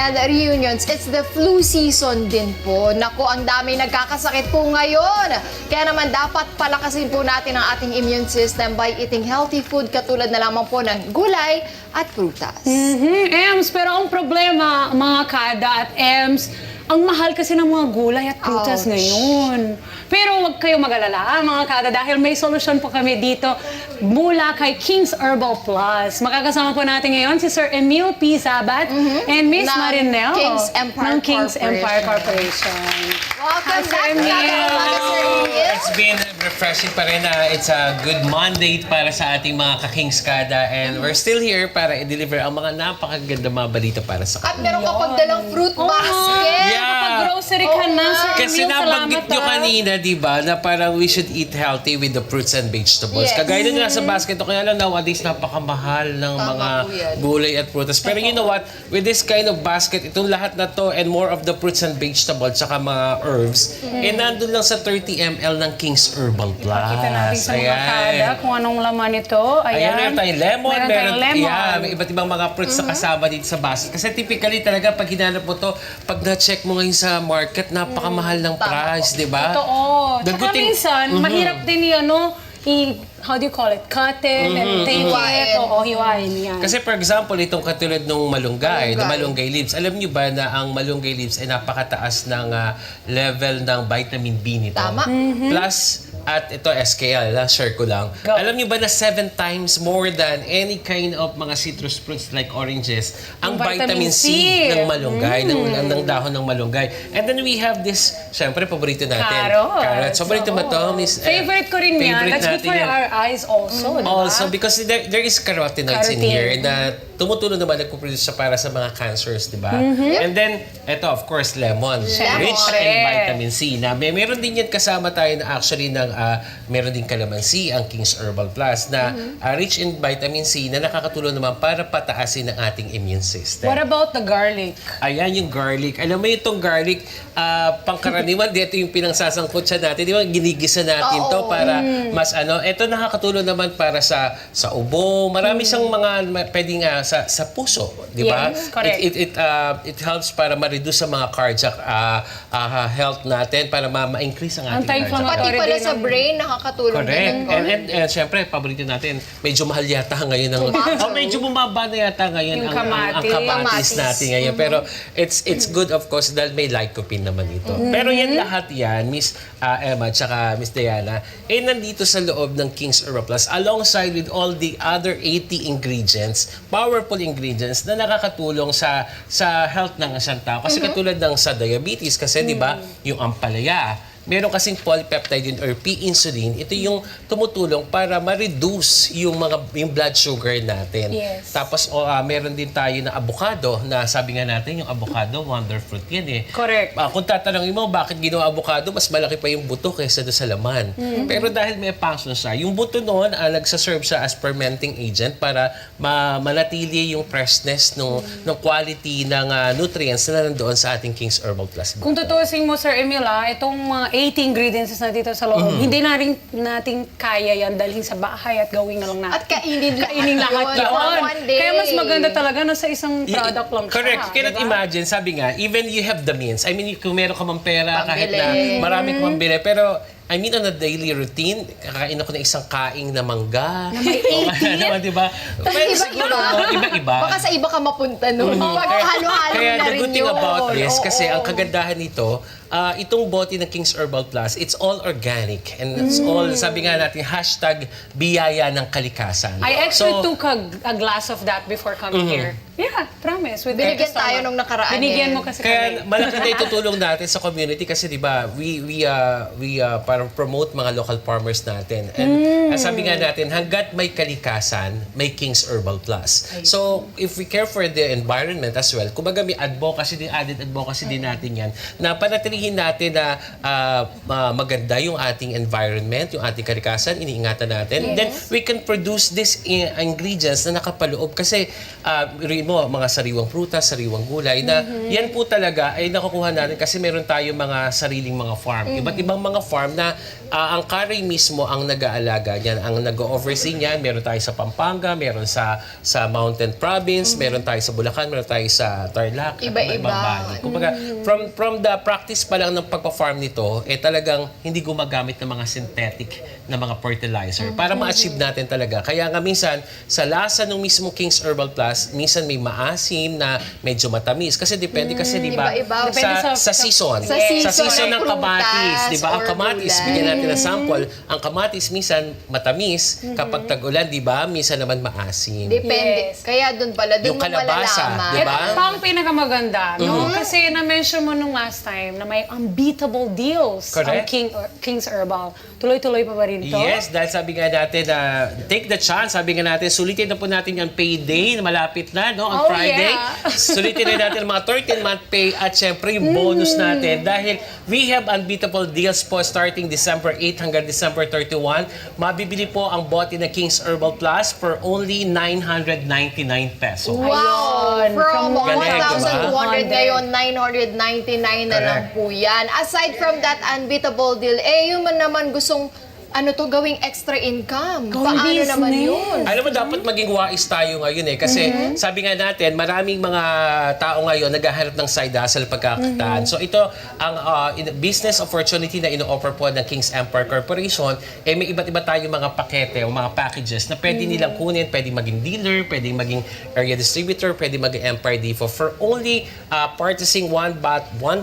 and reunions. It's the flu season din po. Naku, ang dami nagkakasakit po ngayon. Kaya naman dapat palakasin po natin ang ating immune system by eating healthy food katulad na lamang po ng gulay at prutas. Ems, pero ang problema, mga kada at Ems, ang mahal kasi ng mga gulay at prutas Ouch. ngayon. Pero huwag kayong mag-alala, mga kada, dahil may solusyon po kami dito mula kay King's Herbal Plus. Makakasama po natin ngayon si Sir Emil P. Sabat and Miss Ng Marinel King's Empire ng King's Corporation. Empire Corporation. Welcome Hi, back, Sir Emil. Sir Emil. It's been refreshing pa rin na it's a good Monday para sa ating mga kakingskada and we're still here para i-deliver ang mga napakaganda mga balita para sa At kanila. meron ka pagdalang fruit basket. Yeah. Kapag-grocery ka na, Sir Emil, Kasi nabanggit nyo salamat, kanina, di ba, na parang we should eat healthy with the fruits and vegetables. Yes. Kagaya nung nasa basket, o kaya lang nowadays napakamahal ng Tama mga po yan. gulay at prutas. Pero you know what, with this kind of basket, itong lahat na to and more of the fruits and vegetables tsaka mga herbs, nandun lang sa 30 ml ng King's Herbal Plus. Kita natin sa mga kada kung anong laman ito. Ayan, meron tayong lemon, Meron tayong lemon. Yeah, may iba't ibang mga fruits na kasama dito sa basket. Kasi typically talaga, pag hinanap mo to, pag na-check mo ngayon sa market, napakamahal ng price, di ba? Totoo. The Tsaka good thing- minsan, mahirap din how do you call it? Cut it and take Hiwain. it. Oo, hiwain yan. Kasi for example, itong katulad ng malunggay, na malunggay leaves. Alam niyo ba na ang malunggay leaves ay napakataas ng level ng vitamin B nito? Tama. Plus, at ito SKL, share ko lang. Go. Alam niyo ba na 7 times more than any kind of mga citrus fruits like oranges, ang Yung vitamin vitamin C C. ng malunggay, ng dahon ng malunggay. And then we have this, syempre, paborito natin. Carrots. Paborito mo to, Oo. Miss? Favorite ko rin yan. favorite That's good natin for yan. our eyes also, di ba? Also, because there is carotenoids in Carotene. here na tumutulong naman nagpo-produce siya para sa mga cancers, di ba? And then, ito, of course, lemon. Lemon. Rich in vitamin C. Na meron din yan kasama tayo na actually ng, meron din calamansi, ang King's Herbal Plus, na rich in vitamin C na nakakatulong naman para pataasin ang ating immune system. What about the garlic? Ayan yung garlic. Alam mo itong garlic, pangkaraniwan, dito yung pinangsasangkot siya natin. Di ba? Ginigisa natin to para mas ano. Ito nakakatulong naman para sa ubo. Marami siyang mga pwedeng sa puso. Di ba? Yes, correct. It helps para ma-reduce sa mga cardiac health natin para ma-increase ang ating cardiac. Pati Anti-inflammatory pala din sa ang- brain, nakakatulong Correct. din. And syempre, paborito natin, medyo mahal yata ngayon ang... medyo bumaba na yata ngayon Yung ang kamatis. kamatis natin ngayon. Pero it's good of course dahil may lycopene naman ito. Pero yan lahat yan, Miss Emma at saka Miss Diana, nandito sa loob ng King's Herbal Plus alongside with all the other 80 ingredients, powerful ingredients na nakakatulong sa health ng isang tao. Kasi katulad ng sa diabetes, kasi di ba, yung ampalaya, meron kasing polypeptide yun or P-insulin, ito yung tumutulong para ma-reduce yung blood sugar natin. Yes. Tapos meron din tayo na avocado na sabi nga natin yung avocado, wonder fruit yan eh. Correct. Kung tatanungin mo bakit ginawa avocado, mas malaki pa yung buto kaysa doon sa laman. Pero dahil may function siya, yung buto noon nagsaserve siya as fermenting agent para manatili yung freshness ng quality ng nutrients na nandoon sa ating King's Herbal Plus. Kung tutusin mo, Sir Emil, itong mga 80 ingredients na dito sa loob, hindi na rin natin kaya yan dalhin sa bahay at gawin na lang natin. At kainin lahat yun. yun. One day. Kaya mas maganda talaga na sa isang product lang siya. Correct. You cannot diba? imagine, sabi nga, even you have the means. I mean, kung meron ka mang pera, kahit na Pambili. marami ka mambili, pero I mean, on a daily routine, kakain ako ng isang kaing na mangga. Na may 80? Naman, di ba? Pero Iba-iba. siguro, iba-iba. Baka sa iba ka mapunta nun. Pag-halo-halo Kaya na the rin good thing yun. about this, kasi Oo. ang kagandahan nito, itong bote ng King's Herbal Plus, it's all organic. And it's all, sabi nga natin, #biyaya ng kalikasan. I actually So, took a glass of that before coming here. Yeah, promise. With Binigyan the tayo stomach. nung nakaraan Binigyan eh. mo kasi Kaya kami. malaki na itutulong natin sa community kasi 'di ba we parang promote mga local farmers natin. And sabi nga natin hangga't may kalikasan, may King's Herbal Plus. So if we care for the environment as well, kumbaga may added advocacy din natin 'yan na panatilihin natin na maganda yung ating environment, yung ating kalikasan, iniingatan natin. Yes. Then we can produce these ingredients na nakapaloob kasi sabihin mo, mga sariwang prutas, sariwang gulay, na yan po talaga ay nakukuha natin kasi meron tayo mga sariling mga farm. Iba't ibang mga farm na ang Carey mismo ang nag-aalaga niyan, ang nag-oversee niyan. Meron tayo sa Pampanga, meron sa Mountain Province, meron tayo sa Bulacan, meron tayo sa Tarlac, at Iba-iba. ibang bali. Kumbaga, from the practice pa lang ng pagpa-farm nito, talagang hindi gumagamit ng mga synthetic na mga fertilizer para ma-achieve natin talaga. Kaya nga minsan, sa lasa ng mismo King's Herbal Plus, minsan may maasim na medyo matamis. Kasi depende kasi, di ba, Iba-iba. Depende sa season. Sa season ng ng kamatis, prutas di ba? Ang or kamatis, gulay. bigyan natin ng sample. Ang kamatis minsan matamis. Kapag tag-ulan, di ba? Minsan naman maasim. Depende. Yes. Kaya doon pala, doon Yung mo kalabasa, malalaman. di ba? Ito pa ang pinakamaganda, no? Kasi na-mention mo nung last time na may unbeatable deals Correct. ang King's Herbal. Tuloy-tuloy pa ba rin to? Yes, dahil sabi nga natin na take the chance, sabi nga natin, sulitin na po natin yung payday na malapit na, no? On Oh, Friday. yeah. Sulitin na natin ang mga 13-month pay at syempre yung bonus natin dahil we have unbeatable deals po starting December 8 hanggang December 31. Mabibili po ang bote na King's Herbal Plus for only 999 pesos. Wow! Ayun, From Galing, 1,200 diba? ngayon, 999 na lang po yan. Aside from that unbeatable deal, yung man naman gustong gawing extra income. Paano business. naman yun? Alam mo, dapat maging wais tayo ngayon kasi sabi nga natin, maraming mga tao ngayon naghahanap ng side hustle pagkakitaan. So ito, ang business opportunity na ino-offer po ng King's Empire Corporation, may iba't iba tayong mga pakete o mga packages na pwede nilang kunin, pwede maging dealer, pwede maging area distributor, pwede maging Empire Depot. For only purchasing one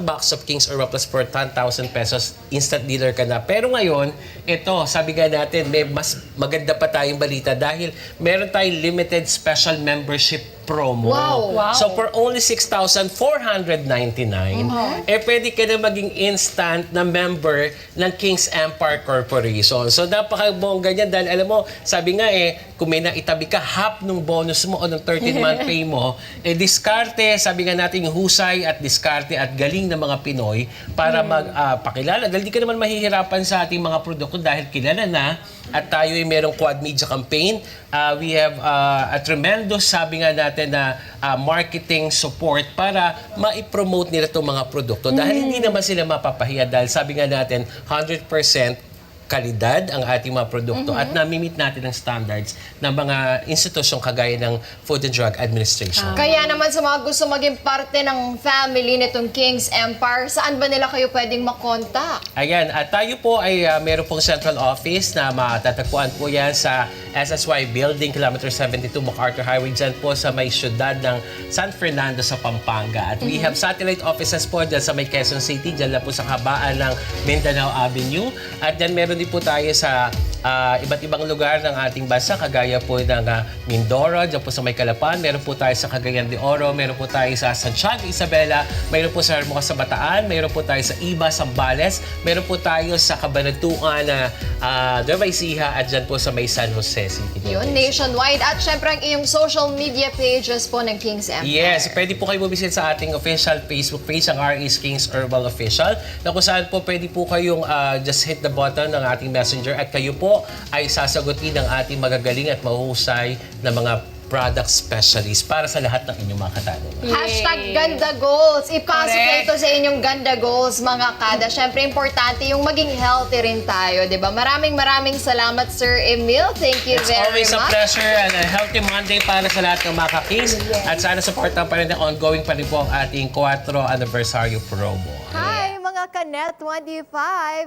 box of King's Herbal Plus for 10,000 pesos, instant dealer ka na. Pero ngayon, ito, sabi nga natin, may mas maganda pa tayong balita dahil meron tayong limited special membership promo. Wow. Wow. So for only 6,499, pwede ka na maging instant na member ng King's Empire Corporation. So napakabongga niyan dahil alam mo, sabi nga kung may naitabi ka, half nung bonus mo o ng 13-month pay mo, diskarte, sabi nga natin yung husay at diskarte at galing ng mga Pinoy para magpakilala. Dahil di ka naman mahihirapan sa ating mga produkto dahil kilala na at tayo ay merong quad media campaign. We have a tremendous, sabi nga natin, na marketing support para ma-promote nila itong mga produkto. Dahil hindi naman sila mapapahiya dahil sabi nga natin, 100% kalidad ang ating mga produkto at nami-meet natin ang standards ng mga institusyong kagaya ng Food and Drug Administration. Kaya naman sa mga gusto maging parte ng family nitong King's Empire, saan ba nila kayo pwedeng makontak? Ayan, at tayo po ay meron pong central office na matatagpuan po yan sa SSY Building, Kilometer 72, MacArthur Highway, dyan po sa may syudad ng San Fernando sa Pampanga. At we have satellite offices po dyan sa may Quezon City, dyan lang po sa kabaan ng Mindanao Avenue. At dyan meron din po tayo sa iba't ibang lugar ng ating bansa, kagaya po ng Mindoro, dyan po sa may Calapan, meron po tayo sa Cagayan de Oro, meron po tayo sa Santiago, Isabela, meron po sa Hermosa, Bataan, meron po tayo sa Iba, Zambales, meron po tayo sa Cabanatuan, Nueva Ecija, at dyan po sa may San Jose City. Yun, nationwide. At syempre ang iyong social media pages po ng King's Empire. Yes, pwede po kayo bumisit sa ating official Facebook page, ang RE's King's Herbal Official, na kung saan po pwede po kayong just hit the button ng ating messenger at kayo po ay sasagutin ng ating magagaling at mahusay na mga product specialist para sa lahat ng inyong mga katanungan. Hashtag Ganda Goals. Ipasok na Correct. ito sa inyong Ganda Goals, mga kada. Siyempre, importante yung maging healthy rin tayo, di ba? Maraming salamat, Sir Emil. Thank you It's very always a much. pleasure and a healthy Monday para sa lahat ng mga kakis. At sana supportan pa rin ang ongoing pa rin po ang ating 4 anniversary promo. Hi, mga Kanet25!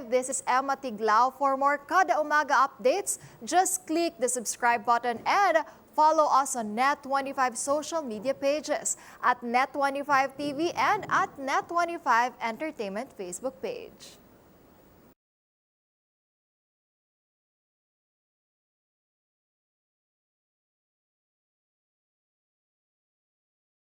This is Emma Tiglao. For more Kada Umaga updates, just click the subscribe button and follow us on Net25 social media pages at Net25 TV and at Net25 Entertainment Facebook page.